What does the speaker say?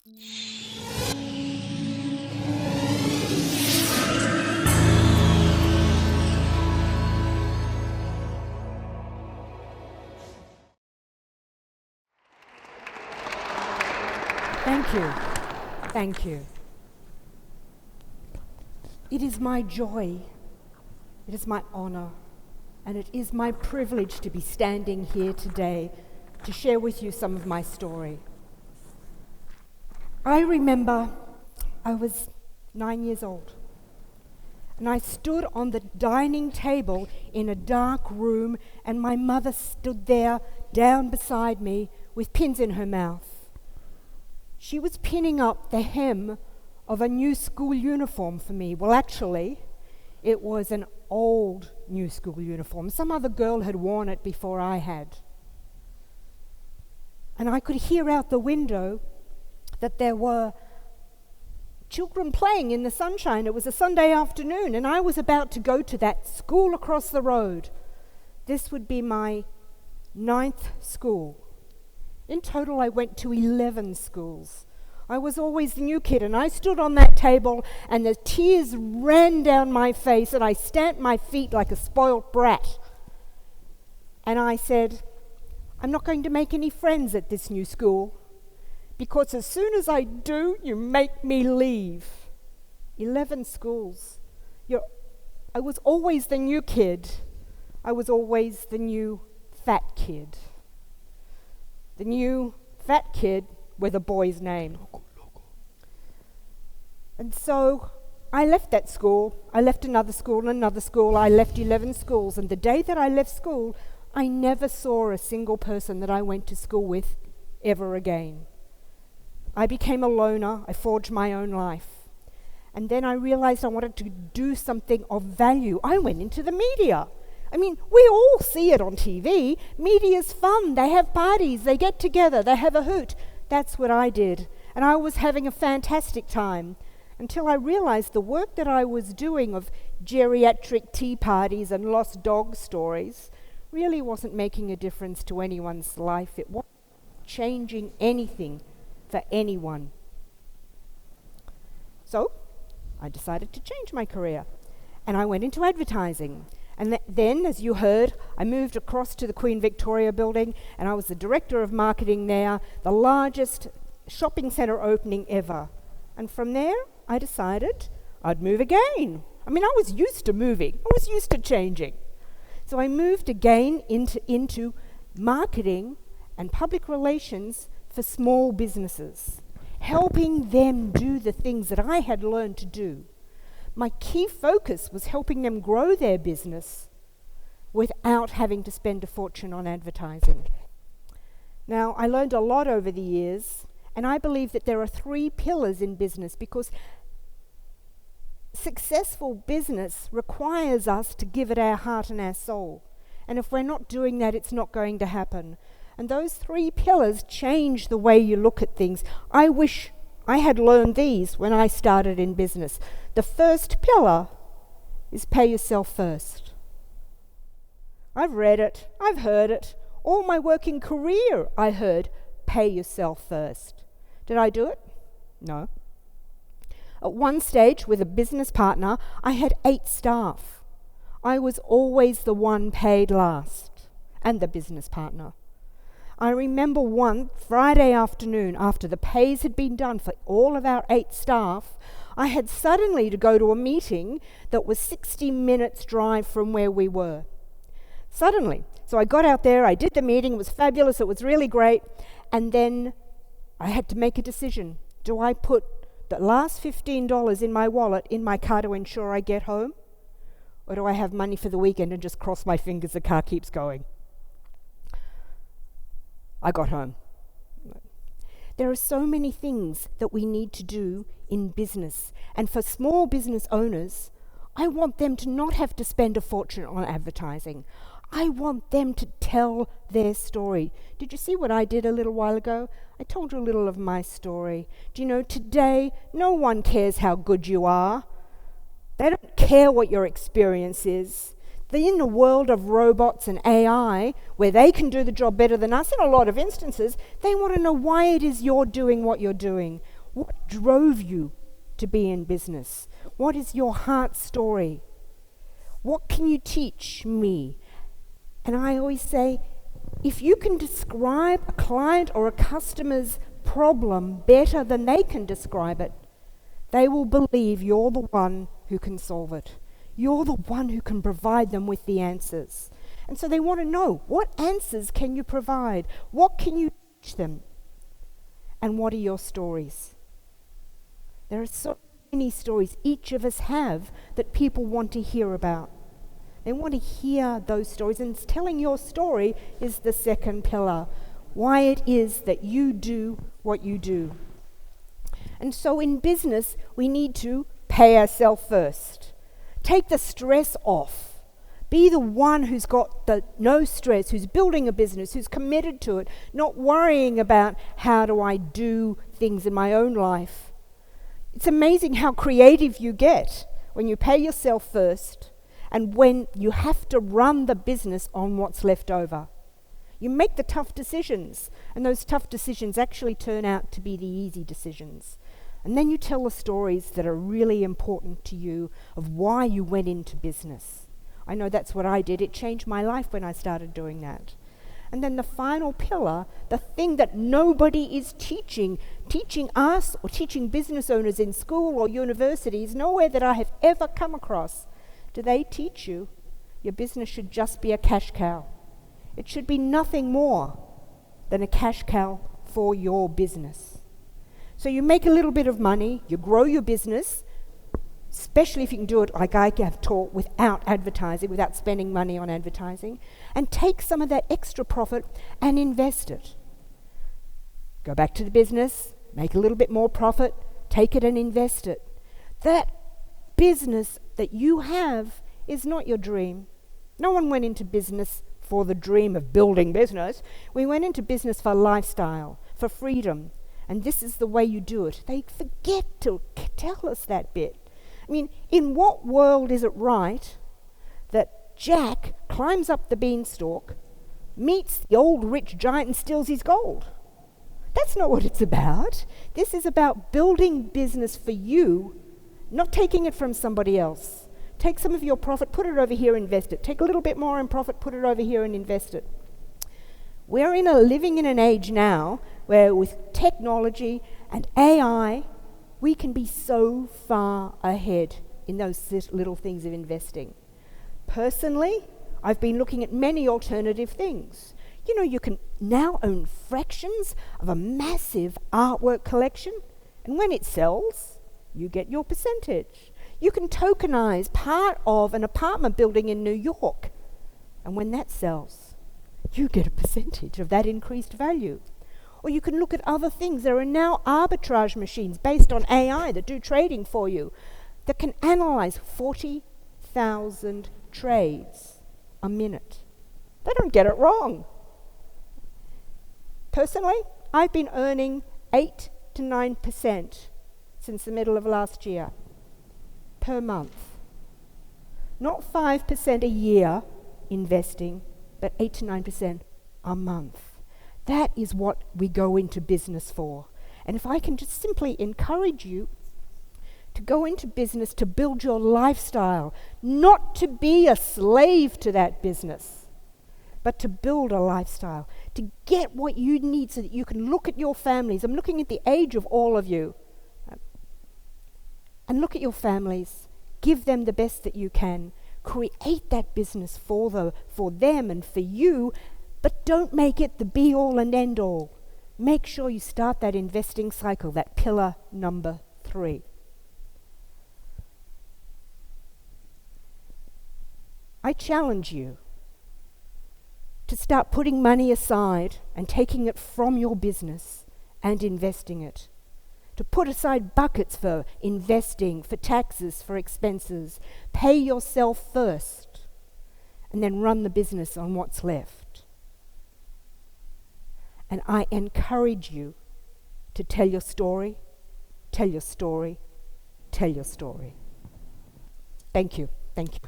Thank you. Thank you. It is my joy, it is my honor, and it is my privilege to be standing here today to share with you some of my story. I remember I was 9 years old, and I stood on the dining table in a dark room, and my mother stood there down beside me with pins in her mouth. She was pinning up the hem of a new school uniform for me. Well, actually, it was an old new school uniform. Some other girl had worn it before I had. And I could hear out the window that there were children playing in the sunshine. It was a Sunday afternoon, and I was about to go to that school across the road. This would be my 9th school. In total, I went to 11 schools. I was always the new kid, and I stood on that table, and the tears ran down my face, and I stamped my feet like a spoilt brat. And I said, I'm not going to make any friends at this new school, because as soon as I do, you make me leave. 11 schools. I was always the new kid. I was always the new fat kid. The new fat kid with a boy's name. And so I left that school. I left another school, another school. I left 11 schools. And the day that I left school, I never saw a single person that I went to school with ever again. I became a loner. I forged my own life. And then I realized I wanted to do something of value. I went into the media. I mean, we all see it on TV. Media's fun. They have parties. They get together. They have a hoot. That's what I did. And I was having a fantastic time until I realized the work that I was doing of geriatric tea parties and lost dog stories really wasn't making a difference to anyone's life. It wasn't changing anything for anyone. So I decided to change my career, and I went into advertising. And then, as you heard, I moved across to the Queen Victoria building, and I was the director of marketing there, the largest shopping centre opening ever. And from there, I decided I'd move again. I mean, I was used to moving. I was used to changing. So I moved again into marketing and public relations for small businesses, helping them do the things that I had learned to do. My key focus was helping them grow their business without having to spend a fortune on advertising. Now, I learned a lot over the years, and I believe that there are 3 pillars in business, because successful business requires us to give it our heart and our soul. And if we're not doing that, it's not going to happen. And those 3 pillars change the way you look at things. I wish I had learned these when I started in business. The first pillar is pay yourself first. I've read it, I've heard it. All my working career I heard, pay yourself first. Did I do it? No. At one stage with a business partner, I had 8 staff. I was always the one paid last, and the business partner. I remember one Friday afternoon, after the pays had been done for all of our 8 staff, I had suddenly to go to a meeting that was 60 minutes drive from where we were. Suddenly. So I got out there, I did the meeting, it was fabulous, it was really great, and then I had to make a decision. Do I put the last $15 in my wallet in my car to ensure I get home? Or do I have money for the weekend and just cross my fingers the car keeps going? I got home. There are so many things that we need to do in business. And for small business owners, I want them to not have to spend a fortune on advertising. I want them to tell their story. Did you see what I did a little while ago? I told you a little of my story. Do you know, today, no one cares how good you are. They don't care what your experience is. In the world of robots and AI, where they can do the job better than us in a lot of instances, they want to know why it is you're doing what you're doing. drove you to be in business? What is your heart story? What can you teach me? And I always say, if you can describe a client or a customer's problem better than they can describe it, they will believe you're the one who can solve it. You're the one who can provide them with the answers. And so they want to know, what answers can you provide? What can you teach them? And what are your stories? There are so many stories each of us have that people want to hear about. They want to hear those stories, and telling your story is the second pillar. Why it is that you do what you do. And so in business, we need to pay ourselves first. Take the stress off. Be the one who's got no stress, who's building a business, who's committed to it, not worrying about how do I do things in my own life. It's amazing how creative you get when you pay yourself first and when you have to run the business on what's left over. You make the tough decisions, and those tough decisions actually turn out to be the easy decisions. And then you tell the stories that are really important to you of why you went into business. I know that's what I did. It changed my life when I started doing that. And then the final pillar, the thing that nobody is teaching us or teaching business owners in school or universities, nowhere that I have ever come across, do they teach you your business should just be a cash cow. It should be nothing more than a cash cow for your business. So you make a little bit of money, you grow your business, especially if you can do it like I have taught without advertising, without spending money on advertising, and take some of that extra profit and invest it. Go back to the business, make a little bit more profit, take it and invest it. That business that you have is not your dream. No one went into business for the dream of building business. We went into business for lifestyle, for freedom, and this is the way you do it. They forget to tell us that bit. I mean, in what world is it right that Jack climbs up the beanstalk, meets the old rich giant and steals his gold? That's not what it's about. This is about building business for you, not taking it from somebody else. Take some of your profit, put it over here, invest it. Take a little bit more in profit, put it over here and invest it. We're living in an age now where with technology and AI, we can be so far ahead in those little things of investing. Personally, I've been looking at many alternative things. You know, you can now own fractions of a massive artwork collection, and when it sells, you get your percentage. You can tokenize part of an apartment building in New York, and when that sells, you get a percentage of that increased value. Or you can look at other things. There are now arbitrage machines based on AI that do trading for you that can analyze 40,000 trades a minute. They don't get it wrong. Personally, I've been earning 8 to 9% since the middle of last year per month. Not 5% a year investing, but 8 to 9% a month. That is what we go into business for. And if I can just simply encourage you to go into business to build your lifestyle, not to be a slave to that business, but to build a lifestyle, to get what you need so that you can look at your families. I'm looking at the age of all of you. And look at your families. Give them the best that you can. Create that business for them and for you, but don't make it the be-all and end-all. Make sure you start that investing cycle, that pillar number 3. I challenge you to start putting money aside and taking it from your business and investing it. To put aside buckets for investing, for taxes, for expenses. Pay yourself first and then run the business on what's left. And I encourage you to tell your story, tell your story, tell your story. Thank you. Thank you.